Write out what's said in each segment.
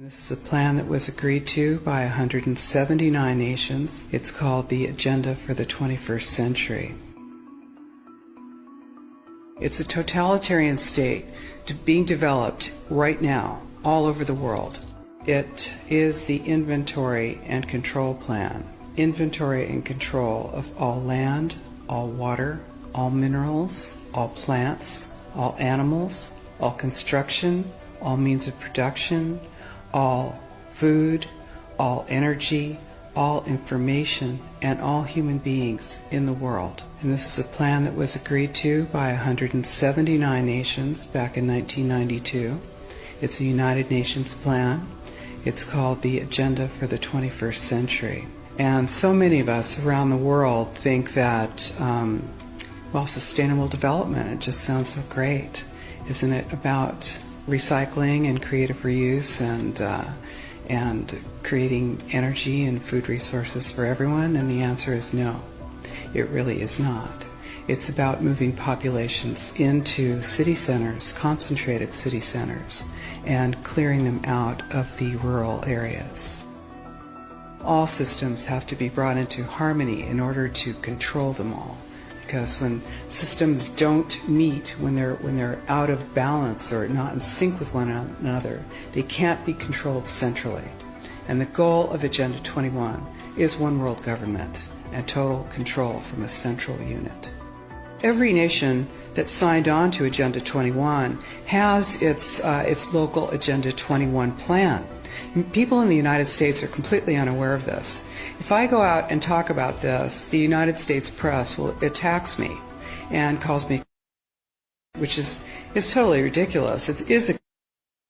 This is a plan that was agreed to by 179 nations. It's called the Agenda for the 21st Century. It's a totalitarian state being developed right now all over the world. It is the inventory and control plan. Inventory and control of all land, all water, all minerals, all plants, all animals, all construction, all means of production, all food, all energy, all information, and all human beings in the world. And this is a plan that was agreed to by 179 nations back in 1992. It's a United Nations plan. It's called the Agenda for the 21st Century. And so many of us around the world think that, sustainable development, it just sounds so great. Isn't it about recycling and creative reuse and creating energy and food resources for everyone? And the answer is no, it really is not. It's about moving populations into city centers, concentrated city centers, and clearing them out of the rural areas. All systems have to be brought into harmony in order to control them all. Because when systems don't meet, when they're out of balance or not in sync with one another, they can't be controlled centrally. And the goal of Agenda 21 is one world government and total control from a central unit. Every nation that signed on to Agenda 21 has its local Agenda 21 plan. People in the United States are completely unaware of this. If I go out and talk about this, the United States press attacks me and calls me, which is totally ridiculous. It is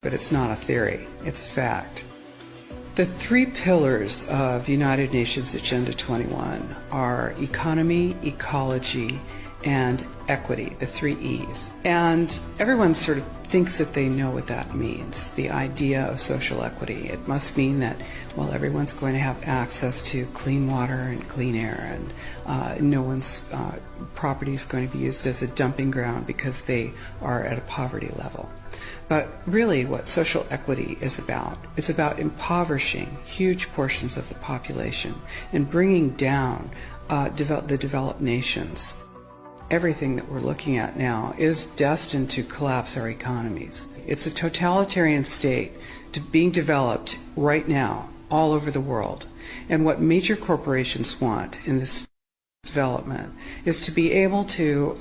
but it's not a theory. It's a fact. The three pillars of United Nations Agenda 21 are economy, ecology, and equity, the three E's. And everyone sort of thinks that they know what that means, the idea of social equity. It must mean that, everyone's going to have access to clean water and clean air, and no one's property is going to be used as a dumping ground because they are at a poverty level. But really what social equity is about impoverishing huge portions of the population and bringing down the developed nations. Everything that we're looking at now is destined to collapse our economies. It's a totalitarian state being developed right now all over the world. And what major corporations want in this development is to be able to